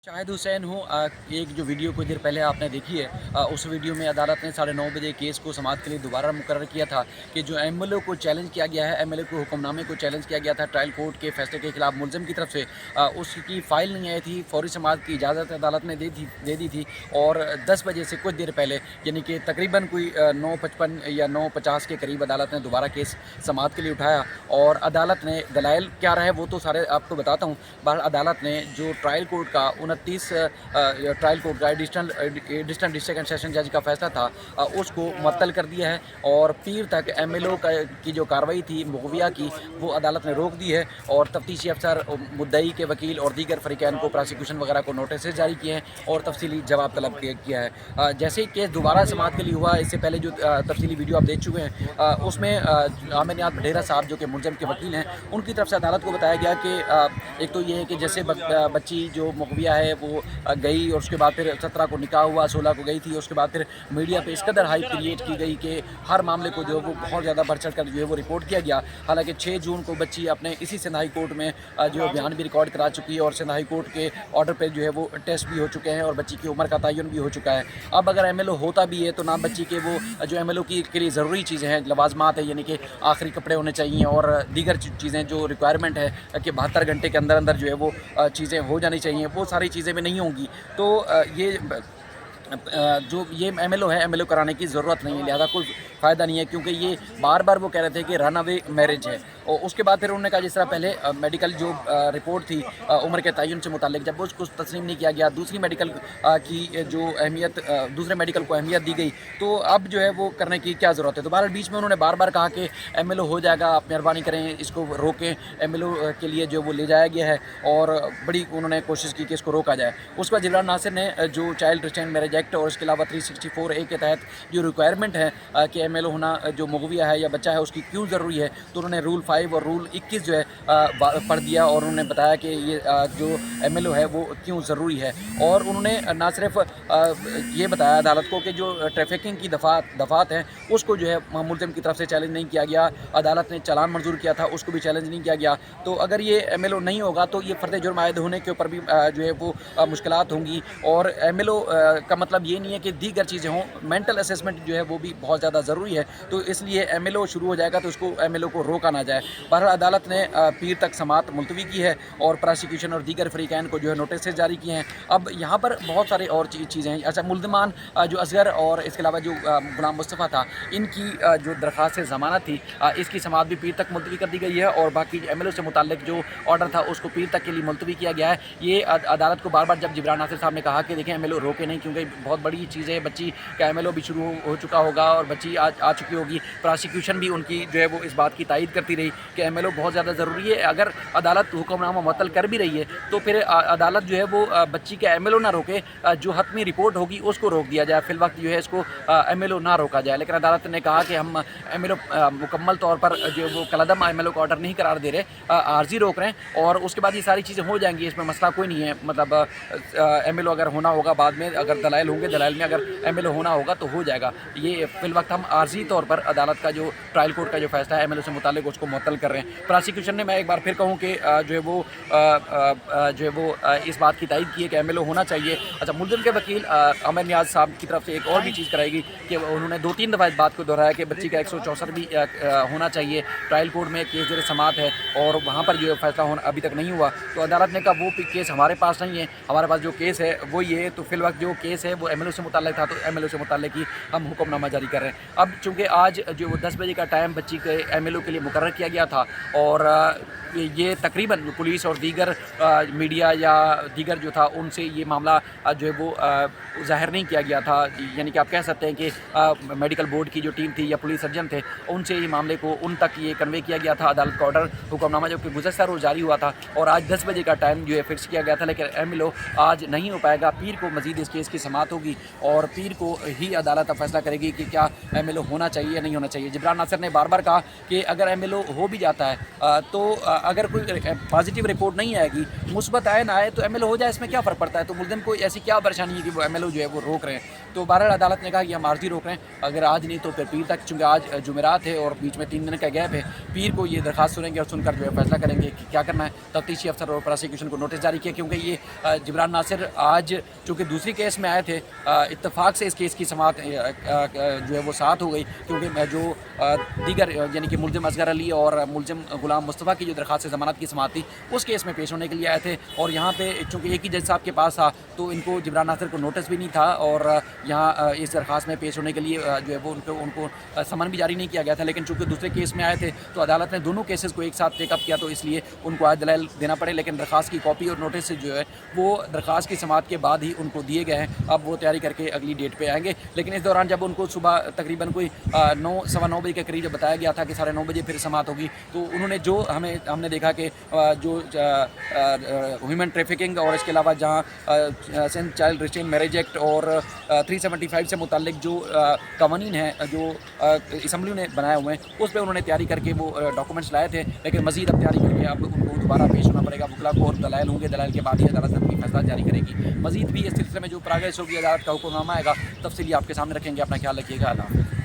शाहिद हुसैन हूँ। एक जो वीडियो कुछ देर पहले आपने देखी है, उस वीडियो में अदालत ने 9:30 बजे केस को समाअत के लिए दोबारा मुकर्रर किया था कि जो एमएलए को चैलेंज किया गया है, एमएलए को हुक्मनामे को चैलेंज किया गया था ट्रायल कोर्ट के फैसले के खिलाफ मुलज़िम की तरफ से, उसकी फ़ाइल नहीं आई थी। फौरी समाअत की इजाज़त अदालत ने दे दी थी और 10 बजे से कुछ देर पहले यानी कि तकरीबन कोई 9:55 या 9:50 के करीब अदालत ने दोबारा केस समाअत के लिए उठाया और अदालत ने दलाइल क्या रहे वो तो सारे आपको बताता हूँ। बहरहाल अदालत ने जो ट्रायल कोर्ट का 29 ट्रायल कोर्ट का एडिशनल डिस्ट्रिक्ट एंड सेशन जज का फैसला था, उसको मुअत्तल कर दिया है और पीर तक एमएलओ की जो कार्रवाई थी मुग़विया की, वो अदालत ने रोक दी है और तफ्तीशी अफसर, मुद्दई के वकील और दीगर फ़रीक़ैन को प्रोसिक्यूशन वगैरह को नोटिस जारी किए हैं और तफसीली जवाब तलब किया है। जैसे ही केस दोबारा समाअत के लिए हुआ, इससे पहले जो तफसीली वीडियो आप देख चुके हैं, उसमें आमिर नियाज़ बडेरा साहब जो कि मुलज़िम के वकील हैं, उनकी तरफ से अदालत को बताया गया कि एक तो ये है कि जैसे बच्ची जो मुग़विया है वो गई और उसके बाद फिर 17 को निकाह हुआ, 16 को गई थी, उसके बाद फिर मीडिया पे इस कदर हाइप क्रिएट की गई कि हर मामले को जो है वो बहुत ज़्यादा बढ़ चढ़ कर जो है वो रिपोर्ट किया गया। हालांकि 6 जून को बच्ची अपने इसी सिंध हाई कोर्ट में जो बयान भी रिकॉर्ड करा चुकी है और सिंध हाई कोर्ट के ऑर्डर पर जो है वो टेस्ट भी हो चुके हैं और बच्ची की उम्र का तयन भी हो चुका है। अब अगर एमएलओ होता भी है तो ना बच्ची के वो जो एमएलओ के लिए ज़रूरी चीज़ें हैं, लवाजमात है, यानी कि आखिरी कपड़े होने चाहिए और दीगर चीज़ें जो रिक्वायरमेंट है कि 72 घंटे के अंदर अंदर जो है वो चीज़ें हो जानी चाहिए, वो सारी चीज़ें भी नहीं होंगी। तो ये जो ये एमएलओ है, एमएलओ कराने की ज़रूरत नहीं है, लिहाजा कोई फ़ायदा नहीं है, क्योंकि ये बार बार वो कह रहे थे कि रन अवे मैरिज है। और उसके बाद फिर उन्होंने कहा जिस तरह पहले मेडिकल जो रिपोर्ट थी उम्र के तयन से मुतालिक, जब उसको तस्लीम नहीं किया गया, दूसरी मेडिकल की जो अहमियत, दूसरे मेडिकल को अहमियत दी गई, तो अब जो है वो करने की क्या ज़रूरत है। तो बहरहाल बीच में उन्होंने बार बार कहा कि एमएलओ हो जाएगा, आप मेहरबानी करें इसको रोकें, एमएलओ के लिए जो वो ले जाया गया है और बड़ी उन्होंने कोशिश की कि इसको रोका जाए। उसके बाद जिब्रान नासिर ने जो चाइल्ड रिस्ट्रेंट मैरिज एक्ट और इसके अलावा 364A के तहत जो रिक्वायरमेंट है कि एमएलओ होना जो मुग़विया है या बच्चा है उसकी क्यों ज़रूरी है, तो उन्होंने रूल 5 और रूल 21 जो है पढ़ दिया और उन्होंने बताया कि ये जो एमएलओ है वो क्यों ज़रूरी है। और उन्होंने ना सिर्फ ये बताया अदालत को कि जो ट्रैफिकिंग की दफ़ात हैं उसको जो है मुलज़िम की तरफ से चैलेंज नहीं किया गया, अदालत ने चालान मंजूर किया था उसको भी चैलेंज नहीं किया गया। तो अगर ये एमएलओ नहीं होगा तो ये फ़र्द जुर्म आयद होने के ऊपर भी जो है वो मुश्किलात होंगी। और एमएलओ का मतलब ये नहीं है कि दीगर चीज़ें हों, मेंटल असेसमेंट जो है वो भी बहुत ज़्यादा ज़रूरी है। तो इसलिए एमएलओ शुरू हो जाएगा तो उसको एमएलओ को रोका ना जाए। बहरहाल अदालत ने पीर तक समाअत मुलतवी की है और प्रोसिक्यूशन और दीगर फ़रीक़ैन को जो है नोटिस जारी किए हैं। अब यहाँ पर बहुत सारे और चीज़ें हैं। अच्छा, मुल्ज़िमान जो असगर और इसके अलावा जो गुलाम मुस्तफ़ा था, इनकी जो दरख्वास्त ज़मानत थी, इसकी समाअत भी पीर तक मुलतवी कर दी गई है और बाकी एमएलओ से मुताल्लिक़ जो ऑर्डर था उसको पीर तक के लिए मुलतवी किया गया है। ये अदालत को बार बार जब जिब्रान नासिर साहब ने कहा कि देखें एमएलओ रोके नहीं, क्योंकि बहुत बड़ी चीज़ है, बच्ची का एमएलओ भी शुरू हो चुका होगा और बच्ची आ चुकी होगी। प्रोसिक्यूशन भी उनकी जो है वो इस बात की तायद करती रही कि एमएलओ बहुत ज़्यादा ज़रूरी है। अगर अदालत हुक्मनामा मुअत्तल कर भी रही है तो फिर अदालत जो है वो बच्ची का एमएलओ ना रोके, जो हतमी रिपोर्ट होगी उसको रोक दिया जाए। फिल वक्त जो है इसको एमएलओ ना रोका जाए। लेकिन अदालत ने कहा कि हम एमएलओ मुकम्मल तौर पर जो वो कलदम एमएलओ का ऑर्डर नहीं करार दे रहे, आर्जी रोक रहे हैं और उसके बाद ये सारी चीज़ें हो जाएंगी, इसमें मसला कोई नहीं है। मतलब एमएलओ अगर होना होगा बाद में, अगर दलाइल होंगे, दलाइल में अगर एमएलओ होना होगा तो हो जाएगा। ये फिल वक्त हम आर्जी तौर पर अदालत का जो ट्रायल कोर्ट का जो फैसला है एमएलओ से मुताल्लिक़ उसको मुअत्तल कर रहे हैं। प्रोसिक्यूशन ने, मैं एक बार फिर कहूँ कि जो है वो इस बात की तायद की है कि एमएलओ होना चाहिए। अच्छा, मुलज़िम के वकील आमिर नियाज़ साहब की तरफ से एक और भी चीज़ कराएगी कि उन्होंने 2-3 दफ़ा इस बात को दोहराया कि बच्ची का 164 भी होना चाहिए। ट्रायल कोर्ट में केस ज़ेर समाअत है और वहाँ पर जो है फैसला होना अभी तक नहीं हुआ। तो अदालत ने कहा वो केस हमारे पास नहीं है, हमारे पास जो केस है वो ये है। तो फिल वक्त जो केस है वो एमएलओ से मुताल्लिक़ था, तो एमएलओ से मुताल्लिक़ ही हम हुक्मनामा जारी कर रहे हैं। अब चूँकि आज जो वो 10 बजे का टाइम बच्ची के एमएलओ के लिए मुकर्रर किया गया था और ये तकरीबन पुलिस और दीगर मीडिया या दीगर जो था उनसे ये मामला जो है वो ज़ाहिर नहीं किया गया था, यानी कि आप कह सकते हैं कि मेडिकल बोर्ड की जो टीम थी या पुलिस सर्जन थे उनसे ये मामले को उन तक ये कन्वे किया गया था। अदालत का ऑर्डर हुक्मनामा जो कि गुज़श्ता रोज़ जारी हुआ था और आज 10 बजे का टाइम जो है फिक्स किया गया था, लेकिन एमएलओ आज नहीं हो पाएगा। पीर को मज़ीद इस केस की समाअत होगी और पीर को ही अदालत फैसला करेगी कि क्या एमएलओ होना चाहिए या नहीं होना चाहिए। जिब्रान नासिर ने बार बार कहा कि अगर एमएलओ ہو بھی جاتا ہے تو اگر کوئی پازیٹیو رپورٹ نہیں آئے گی، مثبت آئے نہ آئے تو ایم ایل اے ہو جائے، اس میں کیا فرق پڑتا ہے؟ تو ملزم کو ایسی کیا پریشانی ہے کہ وہ ایم ایل اے جو ہے وہ روک رہے ہیں؟ تو بہرحال عدالت نے کہا کہ ہم عارضی روک رہے ہیں، اگر آج نہیں تو پھر پیر تک، چونکہ آج جمعرات ہے اور بیچ میں 3 دن کا گیپ ہے، پیر کو یہ درخواست سنیں گے اور سن کر جو ہے فیصلہ کریں گے کہ کیا کرنا ہے۔ تفتیشی افسر اور پروسیکیوشن کو نوٹس جاری کیا، کیونکہ یہ جبران ناصر آج چونکہ دوسری کیس میں آئے تھے، اتفاق سے اس کیس کی سماعت جو ہے وہ ساتھ ہو گئی، کیونکہ جو دیگر یعنی کہ ملزم اصغر علی اور ملزم غلام مصطفیٰ کی جو درخواست ضمانت کی سماعت تھی اس کیس میں پیش ہونے کے لیے آئے تھے، اور یہاں پہ چونکہ ایک ہی جج صاحب کے پاس تھا تو ان کو جبران ناصر کو نوٹس بھی نہیں تھا، اور یہاں اس درخواست میں پیش ہونے کے لیے جو ہے وہ ان کو سمن بھی جاری نہیں کیا گیا تھا، لیکن چونکہ دوسرے کیس میں آئے تھے تو عدالت نے دونوں کیسز کو ایک ساتھ ٹیک اپ کیا، تو اس لیے ان کو آج دلائل دینا پڑے، لیکن درخواست کی کاپی اور نوٹس جو ہے وہ درخواست کی سماعت کے بعد ہی ان کو دیے گئے ہیں، اب وہ تیاری کر کے اگلی ڈیٹ پہ آئیں گے۔ لیکن اس دوران جب ان کو صبح تقریباً کوئی 9 سوا 9 بجے کے قریب جب بتایا گیا تھا کہ 9:30 بجے پھر سماعت ہوگی، تو انہوں نے جو ہم نے دیکھا کہ جو ہیومن ٹریفکنگ اور اس کے علاوہ جہاں Sindh child restrain marriage act اور 375 سے متعلق جو قوانین ہیں جو اسمبلی نے بنائے ہوئے ہیں اس پہ انہوں نے تیاری کر کے وہ ڈاکومنٹس لائے تھے، لیکن مزید اب تیاری کر کے اب ان کو دوبارہ پیش ہونا پڑے گا وکلا کو، اور دلائل ہوں گے، دلائل کے بعد ہی عدالت اپنی فیصلہ جاری کرے گی۔ مزید بھی اس سلسلے میں جو پراگرس ہوگی، عدالت کا حکم نامہ آئے گا، تفصیلی آپ کے سامنے رکھیں گے۔ اپنا خیال رکھیے گا، اللہ حافظ۔